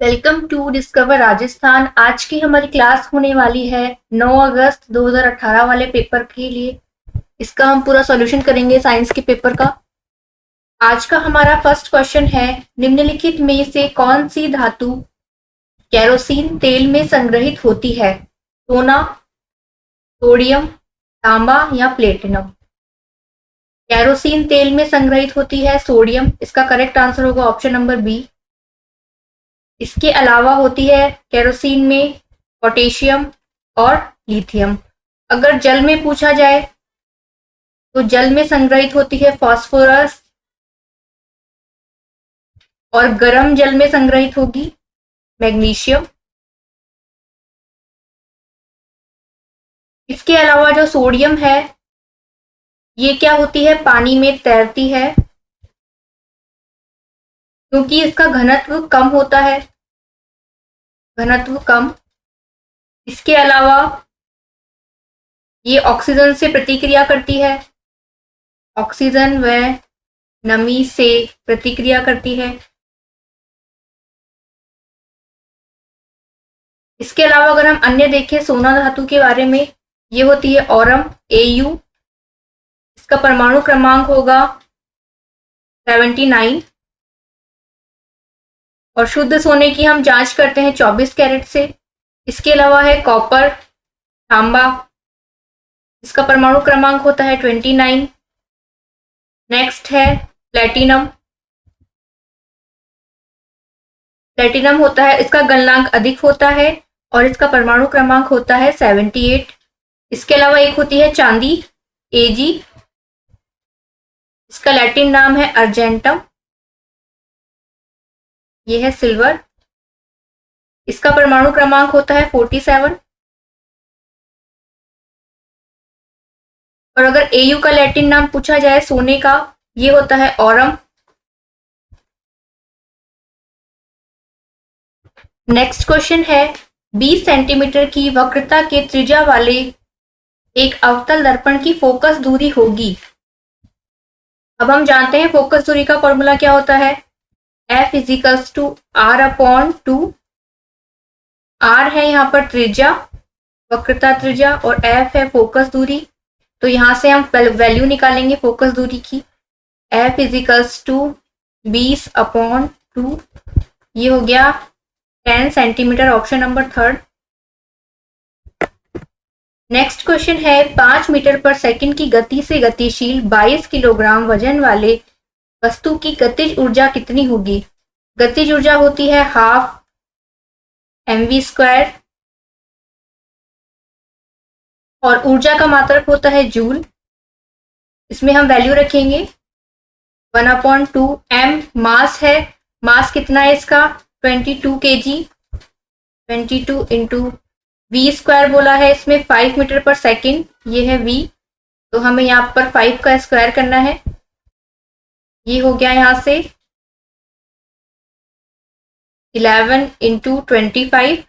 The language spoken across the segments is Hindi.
Welcome to discover Rajasthan. आज की हमारी क्लास होने वाली है 9 अगस्त 2018 वाले पेपर के लिए। इसका हम पूरा सॉल्यूशन करेंगे साइंस के पेपर का। आज का हमारा फर्स्ट क्वेश्चन है, निम्नलिखित में से कौन सी धातु केरोसिन तेल में संग्रहित होती है? सोना, सोडियम, तांबा या प्लेटिनम? केरोसिन तेल में संग्रहित होती है सोडियम। इसका करेक्ट आंसर होगा ऑप्शन नंबर बी। इसके अलावा होती है केरोसिन में पोटेशियम और लिथियम। अगर जल में पूछा जाए तो जल में संग्रहित होती है फास्फोरस, और गर्म जल में संग्रहित होगी मैग्नीशियम। इसके अलावा जो सोडियम है, ये क्या होती है? पानी में तैरती है क्योंकि इसका घनत्व कम होता है, घनत्व कम। इसके अलावा ये ऑक्सीजन से प्रतिक्रिया करती है, ऑक्सीजन व नमी से प्रतिक्रिया करती है। इसके अलावा अगर हम अन्य देखें सोना धातु के बारे में, ये होती है ऑरम AU। इसका परमाणु क्रमांक होगा 79। और शुद्ध सोने की हम जांच करते हैं 24 कैरेट से। इसके अलावा है कॉपर, तांबा। इसका परमाणु क्रमांक होता है 29। नेक्स्ट है प्लेटिनम। प्लेटिनम होता है, इसका गलनांक अधिक होता है और इसका परमाणु क्रमांक होता है 78। इसके अलावा एक होती है चांदी AG। इसका लैटिन नाम है अर्जेंटम। यह है सिल्वर। इसका परमाणु क्रमांक होता है 47। और अगर AU का लैटिन नाम पूछा जाए सोने का, ये होता है ऑरम। नेक्स्ट क्वेश्चन है, 20 सेंटीमीटर की वक्रता के त्रिज्या वाले एक अवतल दर्पण की फोकस दूरी होगी। अब हम जानते हैं फोकस दूरी का फॉर्मूला क्या होता है। F equals to R/2। R है यहाँ पर त्रिज्या, वक्रता त्रिज्या, और F है फोकस दूरी। तो यहां से हम वैल्यू निकालेंगे फोकस दूरी की। F equals to 20/2। ये हो गया 10 centimetre, option number third. Next question है, 5 मीटर पर सेकंड की गति से गतिशील 22 किलोग्राम वजन वाले वस्तु की गतिज ऊर्जा कितनी होगी? गतिज ऊर्जा होती है हाफ mv², और ऊर्जा का मात्रक होता है जूल। इसमें हम वैल्यू रखेंगे 1/2। m मास है, मास कितना है इसका? 22 kg। 22 इंटू v² बोला है, इसमें 5 मीटर पर सेकेंड, ये है v। तो हमें यहाँ पर 5 का स्क्वायर करना है। ये हो गया यहाँ से 11 इंटू 25,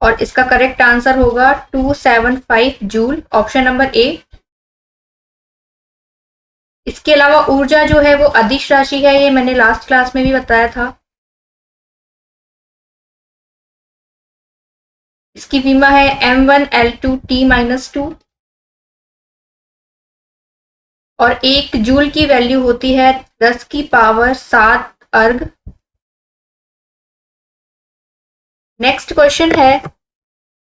और इसका करेक्ट आंसर होगा 275 जूल, ऑप्शन नंबर ए। इसके अलावा ऊर्जा जो है वो अदिश राशि है, ये मैंने लास्ट क्लास में भी बताया था। इसकी विमा है m1L2T-2, और 1 जूल की वैल्यू होती है 10⁻⁷ अर्ग। नेक्स्ट क्वेश्चन है,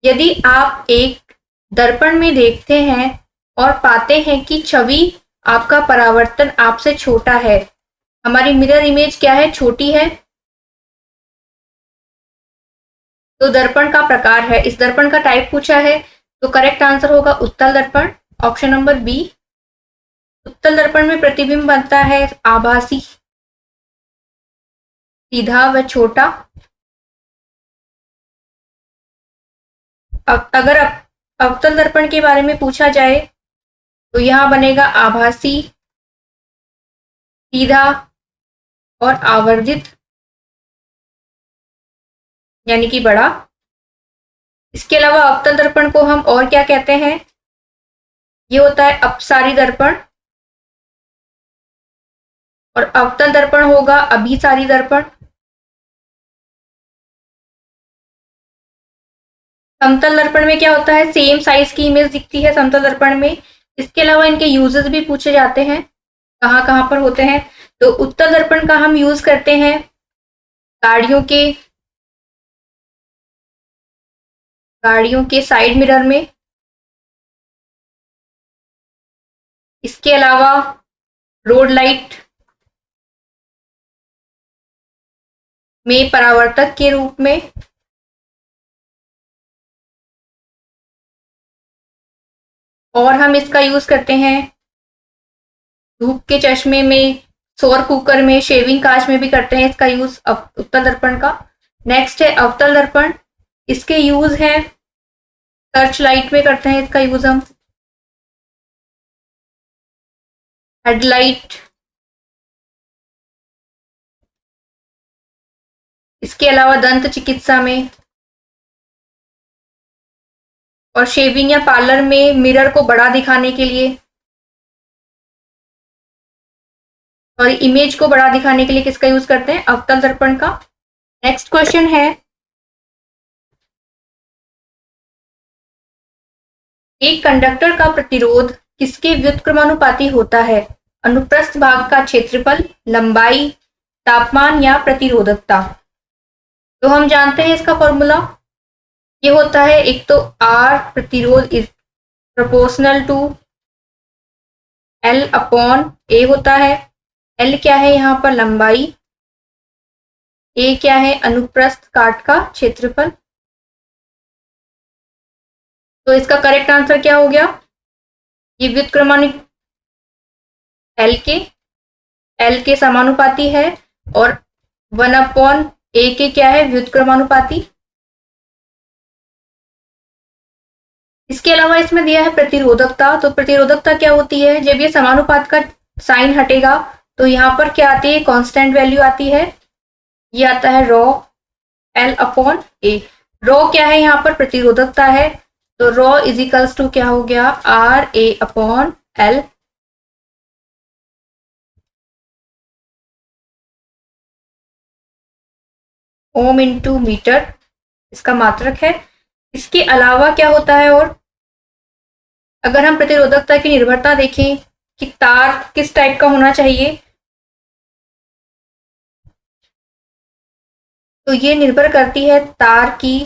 यदि आप एक दर्पण में देखते हैं और पाते हैं कि छवि आपका परावर्तन आपसे छोटा है, हमारी मिरर इमेज क्या है? छोटी है। तो दर्पण का प्रकार है, इस दर्पण का टाइप पूछा है, तो करेक्ट आंसर होगा उत्तल दर्पण, ऑप्शन नंबर बी। उत्तल दर्पण में प्रतिबिंब बनता है आभासी, सीधा व छोटा। अगर अवतल दर्पण के बारे में पूछा जाए तो यहां बनेगा आभासी, सीधा और आवर्धित, यानी कि बड़ा। इसके अलावा अवतल दर्पण को हम और क्या कहते हैं? ये होता है अपसारी दर्पण, और अवतल दर्पण होगा अभिसारी दर्पण। समतल दर्पण में क्या होता है, सेम साइज की इमेज दिखती है समतल दर्पण में। इसके अलावा इनके यूजेस भी पूछे जाते हैं, कहाँ कहाँ पर होते हैं। तो उत्तल दर्पण का हम यूज करते हैं गाड़ियों के साइड मिरर में। इसके अलावा रोड लाइट में परावर्तक के रूप में, और हम इसका यूज करते हैं धूप के चश्मे में, सौर कुकर में, शेविंग कांच में भी करते हैं इसका यूज उत्तल दर्पण का। नेक्स्ट है अवतल दर्पण। इसके यूज है टर्च लाइट में करते हैं इसका यूज हम, हेडलाइट, इसके अलावा दंत चिकित्सा में, और शेविंग या पार्लर में मिरर को बड़ा दिखाने के लिए, और इमेज को बड़ा दिखाने के लिए किसका यूज करते हैं, अवतल दर्पण का। नेक्स्ट क्वेश्चन है, एक कंडक्टर का प्रतिरोध किसके व्युत्क्रमानुपाती होता है? अनुप्रस्थ भाग का क्षेत्रफल, लंबाई, तापमान या प्रतिरोधकता। तो हम जानते हैं इसका फॉर्मूला, ये होता है एक तो आर प्रतिरोध is proportional to L upon A होता है। एल क्या है यहाँ पर, लंबाई, ए क्या है, अनुप्रस्थ काट का क्षेत्रफल। तो इसका करेक्ट आंसर क्या हो गया, ये व्युत्क्रमानुपाती एल के समानुपाती है, और 1 अपॉन ए के क्या है, व्युत्क्रमानुपाती। इसके अलावा इसमें दिया है प्रतिरोधकता। तो प्रतिरोधकता क्या होती है, जब ये समानुपात का साइन हटेगा तो यहाँ पर क्या आती है, कांस्टेंट वैल्यू आती है, ये आता है रॉ एल अपॉन ए। रॉ क्या है यहाँ पर, प्रतिरोधकता है, तो रॉ इज इक्वल्स टू क्या हो गया, R A upon L. Ohm into metre इसका मात्रक है। इसके अलावा क्या होता है, और अगर हम प्रतिरोधकता की निर्भरता देखें कि तार किस टाइप का होना चाहिए, तो ये निर्भर करती है तार की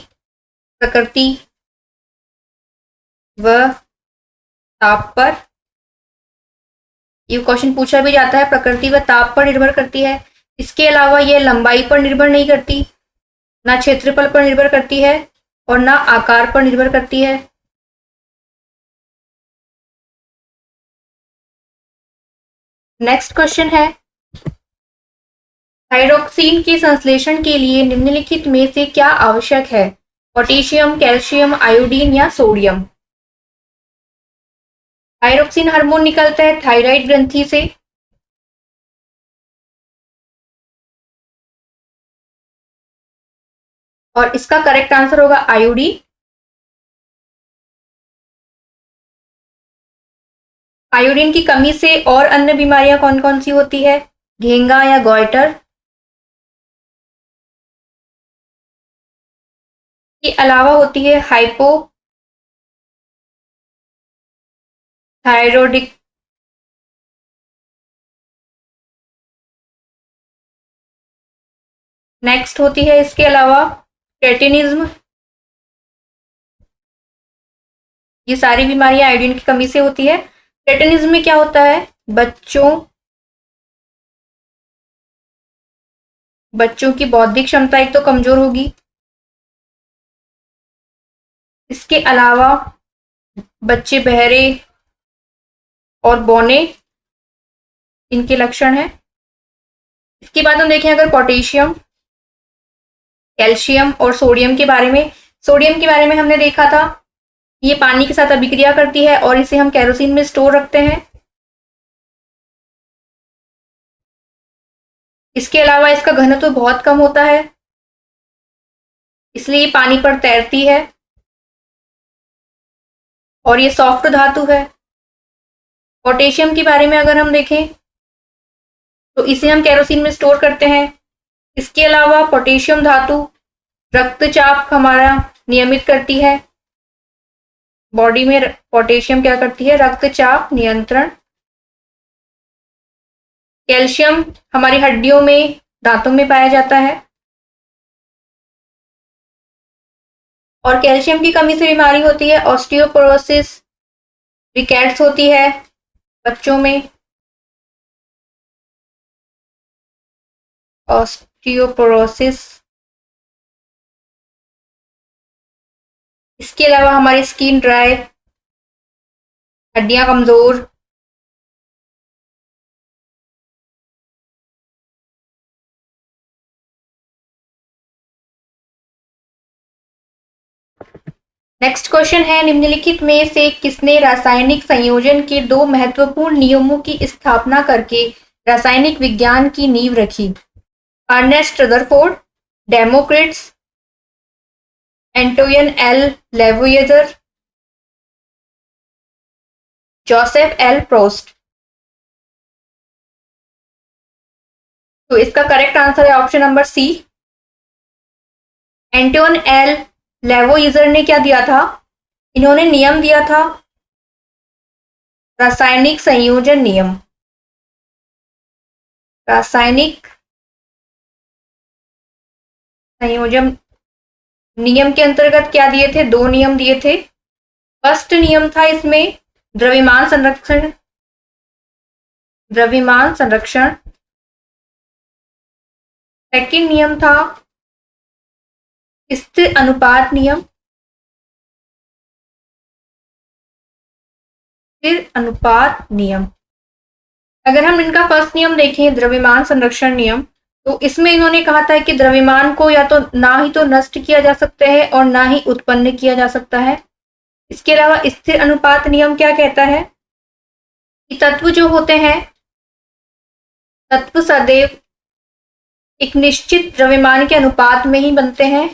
प्रकृति व ताप पर। ये क्वेश्चन पूछा भी जाता है, प्रकृति व ताप पर निर्भर करती है। इसके अलावा ये लंबाई पर निर्भर नहीं करती, ना क्षेत्रफल पर निर्भर करती है, और ना आकार पर निर्भर करती है। नेक्स्ट क्वेश्चन है, थायरोक्सिन के संश्लेषण के लिए निम्नलिखित में से क्या आवश्यक है? पोटेशियम, कैल्शियम, आयोडीन या सोडियम। थायरोक्सिन हार्मोन निकलता है थायराइड ग्रंथि से, और इसका करेक्ट आंसर होगा आयोडीन। आयोडीन की कमी से और अन्य बीमारियां कौन कौन सी होती है, घेंगा या गॉइटर। के अलावा होती है हाइपो थायरोडिक, नेक्स्ट होती है इसके अलावा क्रेटिनिज्म। ये सारी बीमारियां आयोडीन की कमी से होती है। क्रेटिनिज्म में क्या होता है, बच्चों की बौद्धिक क्षमता एक तो कमजोर होगी। इसके अलावा बच्चे बहरे और बौने इनके लक्षण हैं। इसके बाद हम देखें अगर पोटेशियम, कैल्शियम और सोडियम के बारे में। सोडियम के बारे में हमने देखा था, ये पानी के साथ अभिक्रिया करती है और इसे हम केरोसिन में स्टोर रखते हैं। इसके अलावा इसका घनत्व बहुत कम होता है, इसलिए ये पानी पर तैरती है, और ये सॉफ्ट धातु है। पोटेशियम के बारे में अगर हम देखें तो इसे हम केरोसिन में स्टोर करते हैं। इसके अलावा पोटेशियम धातु रक्तचाप हमारा नियमित करती है, बॉडी में पोटेशियम क्या करती है? रक्तचाप नियंत्रण। कैल्शियम हमारी हड्डियों में, दांतों में पाया जाता है और कैल्शियम की कमी से बीमारी होती है ऑस्टियोपोरोसिस, रिकेट्स होती है बच्चों में, ऑस्टियोपोरोसिस। इसके अलावा हमारी स्किन ड्राई, हड्डियां कमजोर, नेक्स्ट क्वेश्चन है, निम्नलिखित में से किसने रासायनिक संयोजन के दो महत्वपूर्ण नियमों की स्थापना करके रासायनिक विज्ञान की नींव रखी? Ernest Rutherford, Democritus, Antoine L Lavoisier, Joseph L Proust. तो इसका करेक्ट आंसर है option number C. Antoine L Lavoisier ने क्या दिया था? इन्होंने नियम दिया था रासायनिक संयोजन नियम। रासायनिक संयोजन नियम के अंतर्गत क्या दिए थे? दो नियम दिए थे। फर्स्ट नियम था इसमें द्रव्यमान संरक्षण, द्रव्यमान संरक्षण। सेकंड नियम था स्थिर अनुपात नियम, स्थिर अनुपात नियम। अगर हम इनका फर्स्ट नियम देखें, द्रव्यमान संरक्षण नियम, तो इसमें इन्होंने कहा था कि द्रव्यमान को या तो ना ही तो नष्ट किया जा सकता है और ना ही उत्पन्न किया जा सकता है। इसके अलावा स्थिर अनुपात नियम क्या कहता है कि तत्व जो होते हैं, तत्व सदैव एक निश्चित द्रव्यमान के अनुपात में ही बनते हैं।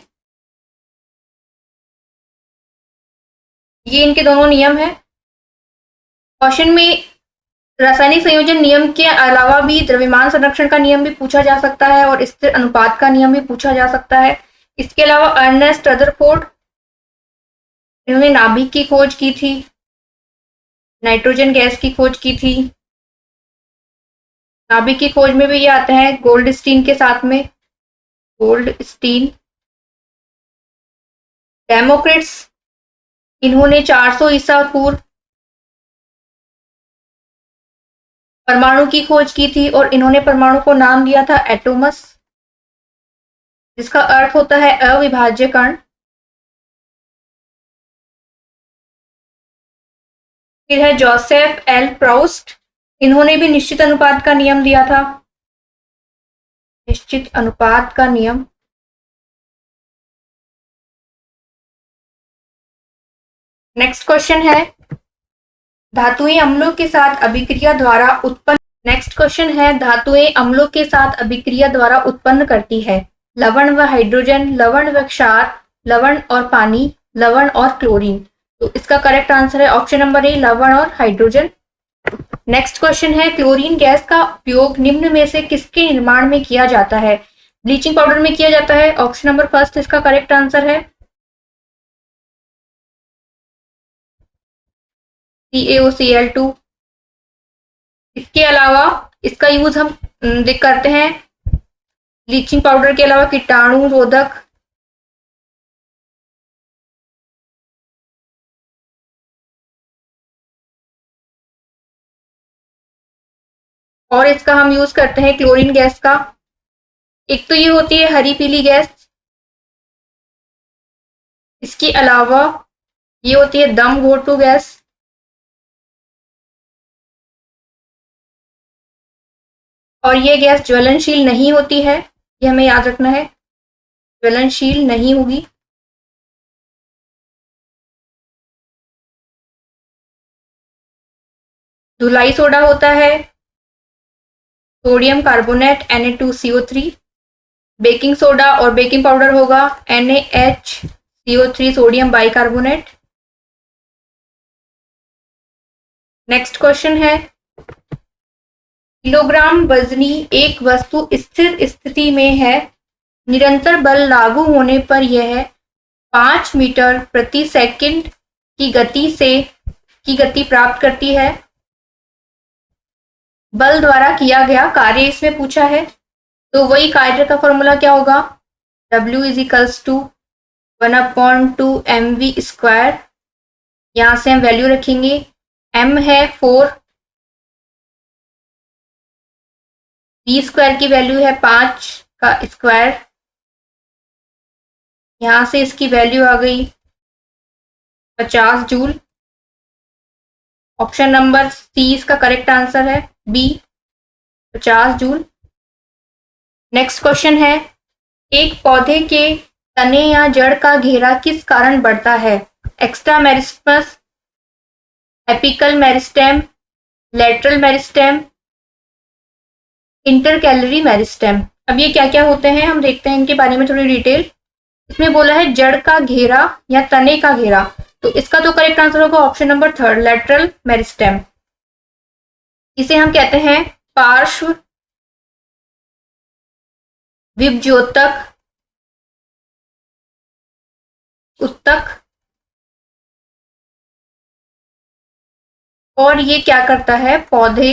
ये इनके दोनों नियम है। क्वेश्चन में रासायनिक संयोजन नियम के अलावा भी द्रव्यमान संरक्षण का नियम भी पूछा जा सकता है और स्थिर अनुपात का नियम भी पूछा जा सकता है। इसके अलावा अर्नेस्ट रदरफोर्ड, इन्होंने नाभिक की खोज की थी, नाइट्रोजन गैस की खोज की थी। नाभिक की खोज में भी ये आते हैं गोल्डस्टीन के साथ में, गोल्डस्टीन। डेमोक्रिट्स, इन्होंने 400 ईसा पूर्व परमाणु की खोज की थी और इन्होंने परमाणु को नाम दिया था एटोमस, जिसका अर्थ होता है अविभाज्य कण। फिर है जोसेफ एल प्रोस्ट, इन्होंने भी निश्चित अनुपात का नियम दिया था, निश्चित अनुपात का नियम। नेक्स्ट क्वेश्चन है, धातुएं अम्लों के साथ अभिक्रिया द्वारा उत्पन्न, नेक्स्ट क्वेश्चन है, धातुएं अम्लों के साथ अभिक्रिया द्वारा उत्पन्न करती है लवण व हाइड्रोजन, लवण व क्षार, लवण और पानी, लवण और क्लोरीन। तो इसका करेक्ट आंसर है ऑप्शन नंबर ए, लवण और हाइड्रोजन। नेक्स्ट क्वेश्चन है, क्लोरीन गैस का उपयोग निम्न में से किसके निर्माण में किया जाता है? ब्लीचिंग पाउडर में किया जाता है, ऑप्शन नंबर फर्स्ट इसका करेक्ट आंसर है। CaOCl2। इसके अलावा इसका यूज हम करते हैं ब्लीचिंग पाउडर के अलावा कीटाणु रोधक, और इसका हम यूज करते हैं क्लोरीन गैस का। एक तो ये होती है हरी पीली गैस, इसके अलावा ये होती है दम घोटू गैस, और ये गैस ज्वलनशील नहीं होती है, ये हमें याद रखना है, ज्वलनशील नहीं होगी। धुलाई सोडा होता है sodium carbonate Na2CO3, baking soda और बेकिंग पाउडर होगा NaHCO3 sodium bicarbonate. Next question है, किलोग्राम वजनी एक वस्तु स्थिर स्थिति में है, निरंतर बल लागू होने पर यह 5 मीटर प्रति सेकंड की गति प्राप्त करती है। बल द्वारा किया गया कार्य इसमें पूछा है, तो वही कार्य का फॉर्मूला क्या होगा, W is equals to 1/2 mv²। यहां से हम वैल्यू रखेंगे, m है 4, v² की वैल्यू है 5 का स्क्वायर। यहां से इसकी वैल्यू आ गई 50 जूल। ऑप्शन नंबर सी इसका करेक्ट आंसर है, बी 50 जूल। नेक्स्ट क्वेश्चन है, एक पौधे के तने या जड़ का घेरा किस कारण बढ़ता है, extra meristems, apical meristem, lateral meristem, intercalary meristem. अब ये क्या क्या होते हैं हम देखते हैं इनके बारे में थोड़ी डिटेल। इसमें बोला है जड़ का घेरा या तने का घेरा, तो इसका तो करेक्ट आंसर होगा ऑप्शन नंबर 3 लेटरल मेरिस्टेम। इसे हम कहते हैं पार्श्व विभज्योतक, उत्तक। और ये क्या करता है, पौधे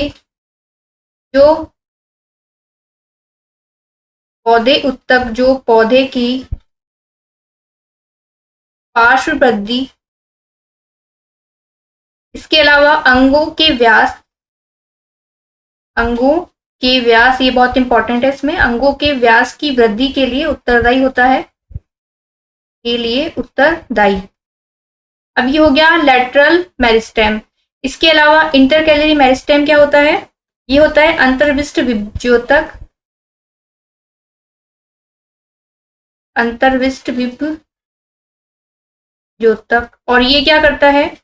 उत्तक जो पौधे की पार्श्व वृद्धि, इसके अलावा अंगों के व्यास, ये बहुत इंपॉर्टेंट है, इसमें अंगों के व्यास की वृद्धि के लिए उत्तरदायी होता है, के लिए उत्तरदायी। अब ये हो गया लेटरल मेरिस्टेम। इसके अलावा इंटरकैलरी मेरिस्टेम क्या होता है, ये होता है अंतर्विष्ट विभज्योतक, अंतर्विष्ट विभज्योतक। और ये क्या करता है,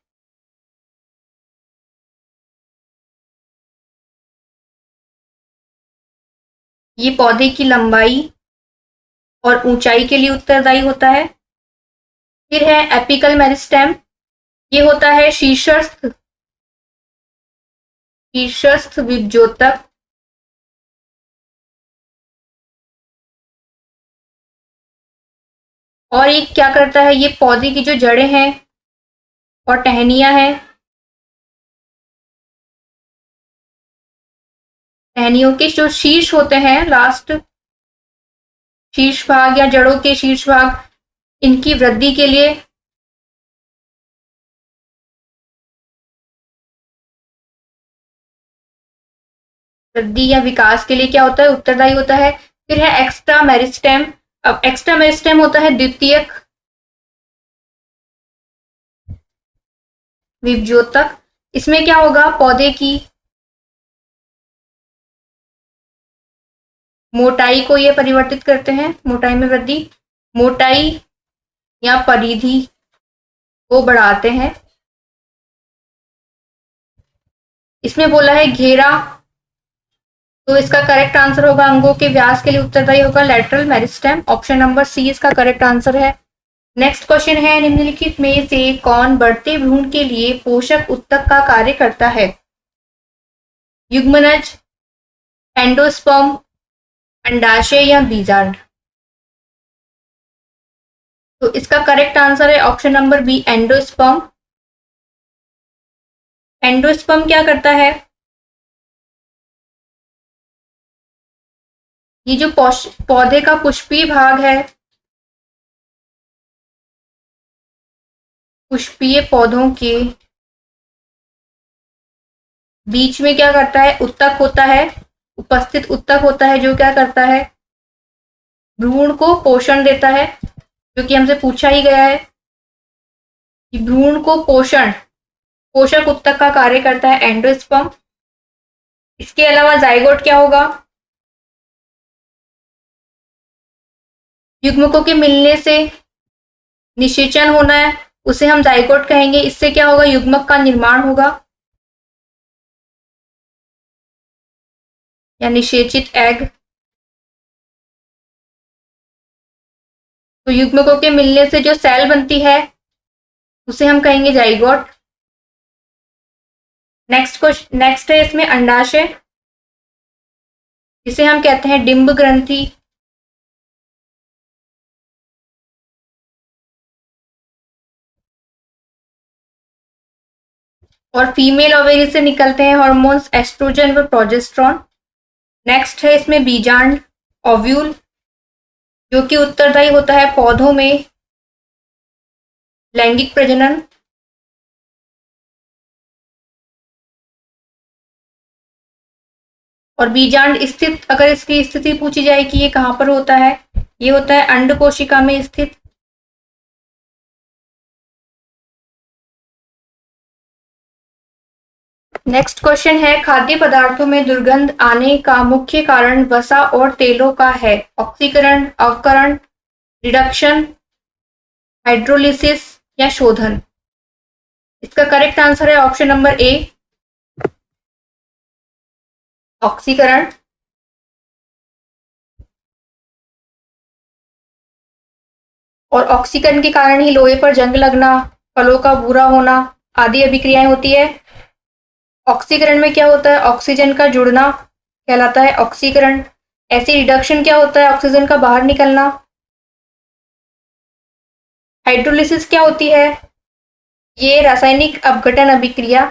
ये पौधे की लंबाई और ऊंचाई के लिए उत्तरदायी होता है। फिर है एपिकल मेरिस्टेम, ये होता है शीर्षस्थ विभज्योतक। और ये क्या करता है, ये पौधे की जो जड़ें हैं और टहनियां हैं, टहनियों के जो शीर्ष होते हैं, लास्ट शीर्ष भाग या जड़ों के शीर्ष भाग, इनकी वृद्धि के लिए वृद्धि या विकास के लिए क्या होता है, उत्तरदायी होता है। फिर है एक्स्ट्रा मेरिस्टेम। अब एक्स्ट्रा मेरिस्टेम होता है द्वितीयक विभज्योतक। इसमें क्या होगा, पौधे की मोटाई को ये परिवर्तित करते हैं, मोटाई में वृद्धि, मोटाई या परिधि को बढ़ाते हैं। इसमें बोला है घेरा, तो इसका करेक्ट आंसर होगा अंगों के व्यास के लिए उत्तरदायी होगा lateral meristem. Option number C इसका करेक्ट आंसर है। नेक्स्ट क्वेश्चन है, निम्नलिखित में से कौन बढ़ते भ्रूण के लिए पोषक उत्तक का कार्य करता है, युग्मनज, एंडोस्पर्म, अंडाशय या बीजांड। तो इसका करेक्ट आंसर है option number B endosperm. Endosperm क्या करता है, ये जो पौधे का पुष्पीय भाग है, पुष्पीय पौधों के बीच में क्या करता है, उत्तक होता है, उपस्थित उत्तक होता है, जो क्या करता है, भ्रूण को पोषण देता है, जो कि हमसे पूछा ही गया है कि भ्रूण को पोषक उत्तक का कार्य करता है एंडोस्पर्म। इसके अलावा जाइगोट क्या होगा, युग्मकों के मिलने से निषेचन होना है, उसे हम जाइगोट कहेंगे। इससे क्या होगा, युग्मक का निर्माण होगा या निषेचित एग। तो युग्मकों के मिलने से जो सेल बनती है उसे हम कहेंगे जाइगोट। नेक्स्ट है इसमें अंडाशय, इसे हम कहते हैं डिंब ग्रंथि। और फीमेल ओवेरी से निकलते हैं हार्मोन्स एस्ट्रोजन व प्रोजेस्टेरॉन। नेक्स्ट है इसमें बीजांड ओव्यूल, जो कि उत्तरदायी होता है पौधों में लैंगिक प्रजनन। और बीजांड स्थित, अगर इसकी स्थिति पूछी जाए कि ये कहाँ पर होता है, ये होता है अंड कोशिका में स्थित। नेक्स्ट क्वेश्चन है, खाद्य पदार्थों में दुर्गंध आने का मुख्य कारण वसा और तेलों का है। ऑक्सीकरण, अवकरण, रिडक्शन, हाइड्रोलिसिस या शोधन। इसका करेक्ट आंसर है ऑप्शन नंबर ए, ऑक्सीकरण। और ऑक्सीकरण के कारण ही लोहे पर जंग लगना, फलों का भूरा होना आदि अभिक्रियाएं होती है। ऑक्सीकरण में क्या होता है, ऑक्सीजन का जुड़ना कहलाता है ऑक्सीकरण। ऐसे रिडक्शन क्या होता है, ऑक्सीजन का बाहर निकलना। हाइड्रोलिसिस क्या होती है, ये रासायनिक अपघटन अभिक्रिया,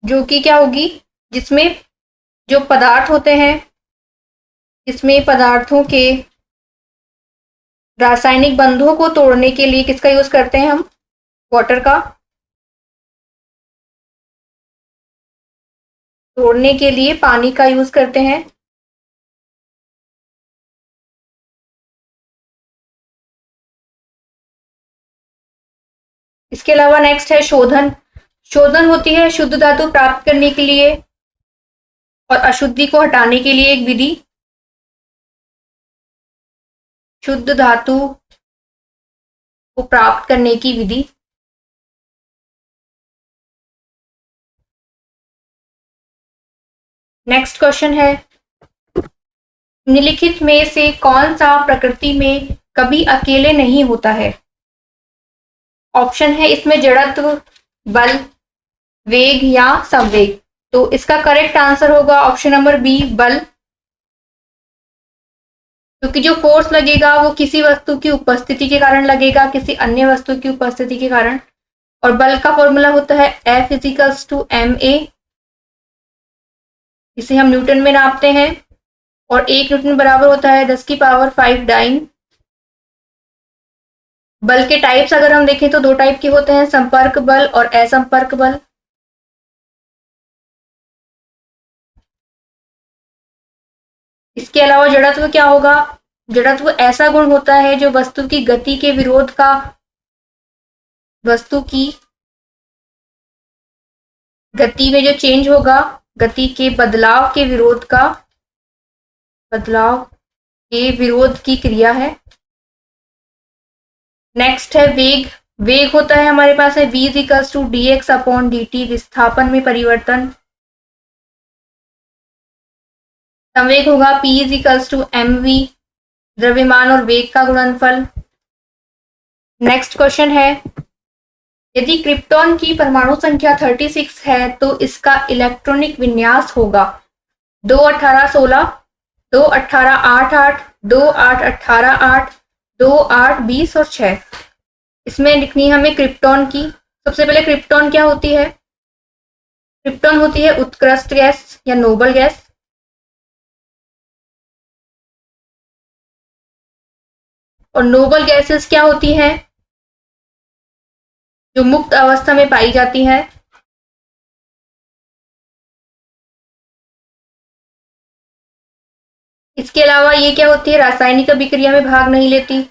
जो कि क्या होगी, जिसमें जो पदार्थ होते हैं, जिसमें पदार्थों के रासायनिक बंधों को तोड़ने के लिए किसका यूज करते हैं हम, वाटर का। तोड़ने के लिए पानी का यूज करते हैं। इसके अलावा नेक्स्ट है शोधन। शोधन होती है शुद्ध धातु प्राप्त करने के लिए और अशुद्धि को हटाने के लिए एक विधि। शुद्ध धातु को प्राप्त करने की विधि। नेक्स्ट क्वेश्चन है, निम्नलिखित में से कौन सा प्रकृति में कभी अकेले नहीं होता है। ऑप्शन है इसमें जड़त्व, बल, वेग या संवेग। तो इसका करेक्ट आंसर होगा ऑप्शन नंबर बी, बल। क्योंकि जो फोर्स लगेगा वो किसी वस्तु की उपस्थिति के कारण लगेगा, किसी अन्य वस्तु की उपस्थिति के कारण। और बल का फॉर्मूला होता है F इजिकल्स टू ma, इसे हम न्यूटन में नापते हैं। और 1 न्यूटन बराबर होता है 10⁵ डाइन। बल के टाइप्स अगर हम देखें तो 2 टाइप के होते हैं, संपर्क बल और असंपर्क बल। इसके अलावा जड़त्व क्या होगा, जड़त्व ऐसा गुण होता है जो वस्तु की गति के विरोध का, वस्तु की गति में जो चेंज होगा, गति के बदलाव के विरोध का, बदलाव के विरोध की क्रिया है। नेक्स्ट है वेग। वेग होता है हमारे पास है v इक्वल्स टू dx/dt, विस्थापन में परिवर्तन। संवेग होगा p इक्वल्स टू mv, द्रव्यमान और वेग का गुणनफल। नेक्स्ट क्वेश्चन है, यदि क्रिप्टॉन की परमाणु संख्या 36 है तो इसका इलेक्ट्रॉनिक विन्यास होगा 2 18 16, 2 18 8 8, 2 8 18 8, 2 8 20 और 6। इसमें लिखनी है हमें क्रिप्टॉन की। सबसे पहले क्रिप्टॉन क्या होती है, क्रिप्टॉन होती है उत्कृष्ट गैस या नोबल गैस। और नोबल गैसेस क्या होती हैं, जो मुक्त अवस्था में पाई जाती है। इसके अलावा ये क्या होती है, रासायनिक अभिक्रिया में भाग नहीं लेती।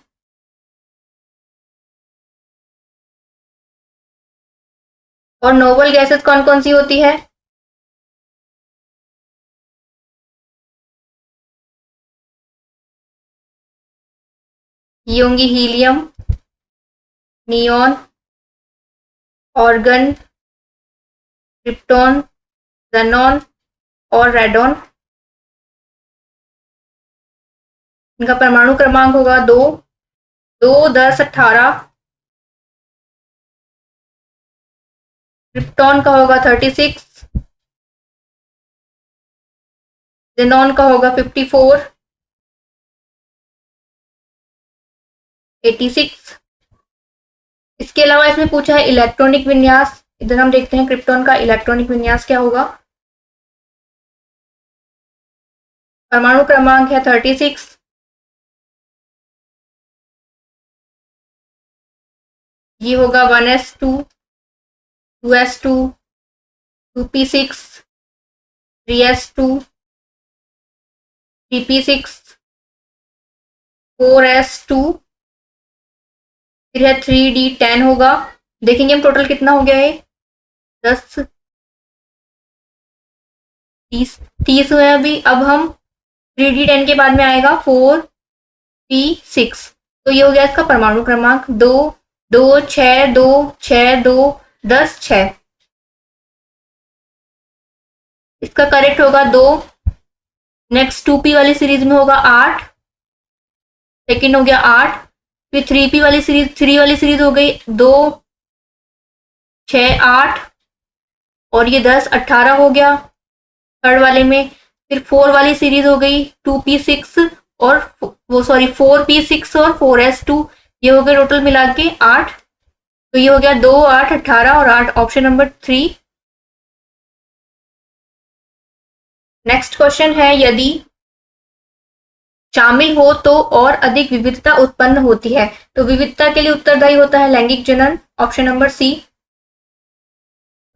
और नोबल गैसेस कौन कौन सी होती है, ये होंगी helium, neon, organ, krypton, xenon और रेडॉन। इनका परमाणु क्रमांक होगा 2, 2 10 18। क्रिप्टॉन का होगा 36, ज़ेनॉन का होगा 54, 86। इसके अलावा इसमें पूछा है इलेक्ट्रॉनिक विन्यास। इधर हम देखते हैं क्रिप्टॉन का इलेक्ट्रॉनिक विन्यास क्या होगा। परमाणु क्रमांक है 36। ये होगा 1s2, 2s2, 2p6, 3s2, 3p6, 4s2, फिर है 3d10 होगा। देखेंगे हम टोटल कितना हो गया है। 10, 30 हुए हैं अभी। अब हम 3d10 के बाद में आएगा 4p6, तो ये हो गया इसका परमाणु क्रमांक 2, 2, 6, 2, 6, 2, 10, 6। इसका करेक्ट होगा 2। नेक्स्ट 2p वाली सीरीज में होगा 8, सेकेंड हो गया 8। फिर 3p वाली सीरीज, 3 वाली सीरीज हो गई 2, 6, 8 और ये 10, 18 हो गया थर्ड वाले में। फिर 4 वाली सीरीज हो गई 2p6 और 4p6 और 4s2, ये हो गए टोटल मिला के 8। तो ये हो गया 2, 8, 18 और 8, ऑप्शन नंबर 3। नेक्स्ट क्वेश्चन है, यदि शामिल हो तो और अधिक विविधता उत्पन्न होती है। तो विविधता के लिए उत्तरदायी होता है लैंगिक जनन, ऑप्शन नंबर सी।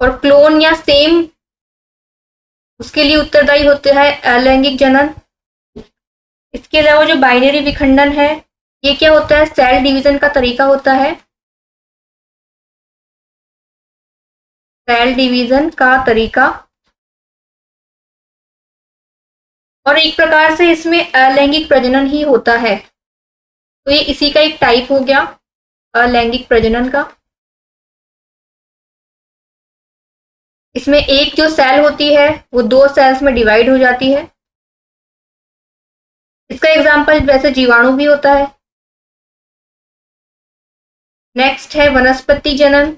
और क्लोन या सेम, उसके लिए उत्तरदायी होते हैं अलैंगिक जनन। इसके अलावा जो बाइनरी विखंडन है, ये क्या होता है, सेल डिवीजन का तरीका होता है। सेल डिवीजन का तरीका, और एक प्रकार से इसमें अलैंगिक प्रजनन ही होता है। तो ये इसी का एक टाइप हो गया अलैंगिक प्रजनन का। इसमें एक जो सेल होती है वो 2 सेल्स में डिवाइड हो जाती है। इसका एग्जाम्पल वैसे जीवाणु भी होता है। नेक्स्ट है वनस्पति जनन।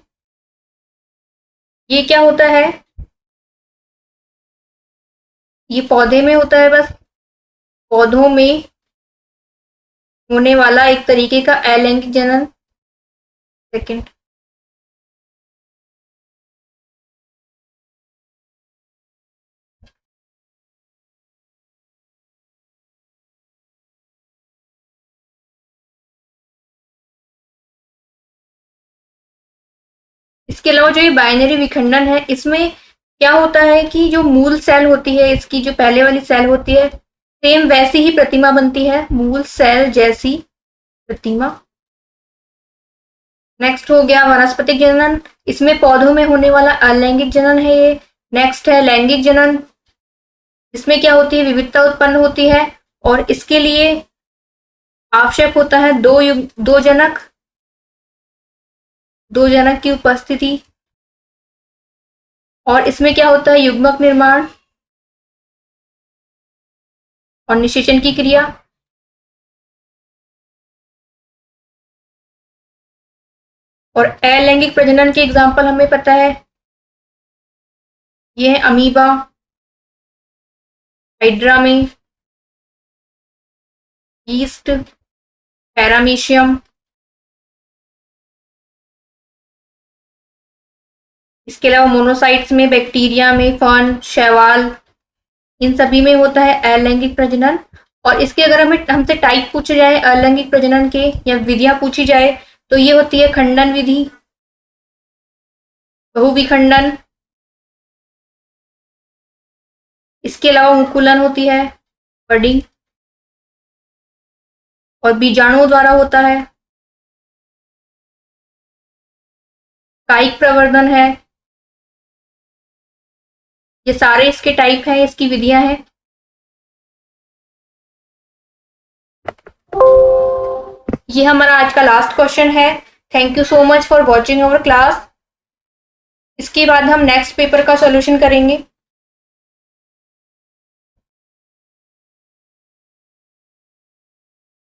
ये क्या होता है, ये पौधे में होता है, बस पौधों में होने वाला एक तरीके का अलैंगिक जनन। सेकंड, इसके अलावा जो ये बाइनरी विखंडन है, इसमें क्या होता है कि जो मूल सेल होती है, इसकी जो पहले वाली सेल होती है, सेम वैसी ही प्रतिमा बनती है, मूल सेल जैसी प्रतिमा। नेक्स्ट हो गया वनस्पतिक जनन। इसमें पौधों में होने वाला अलैंगिक जनन है ये। नेक्स्ट है लैंगिक जनन। इसमें क्या होती है, विविधता उत्पन्न होती है और इसके लिए आवश्यक होता है दो जनक की उपस्थिति। और इसमें क्या होता है, युग्मक निर्माण और निषेचन की क्रिया। और अलैंगिक प्रजनन के एग्जाम्पल हमें पता है, ये है अमीबा, हाइड्रा में यीस्ट, पैरामीशियम। इसके अलावा मोनोसाइट्स में बैक्टीरिया में फर्न, शैवाल, इन सभी में होता है अलैंगिक प्रजनन। और इसके अगर हमें हमसे टाइप पूछे जाए अलैंगिक प्रजनन के या विधियां पूछी जाए, तो ये होती है खंडन विधि, बहुविखंडन। इसके अलावा मुकुलन होती है, बडिंग। और बीजाणुओं द्वारा होता है कायिक प्रवर्धन है। ये सारे इसके टाइप हैं, इसकी विधियां हैं। ये हमारा आज का लास्ट क्वेश्चन है। Thank you so much for watching our class. इसके बाद हम नेक्स्ट पेपर का सॉल्यूशन करेंगे।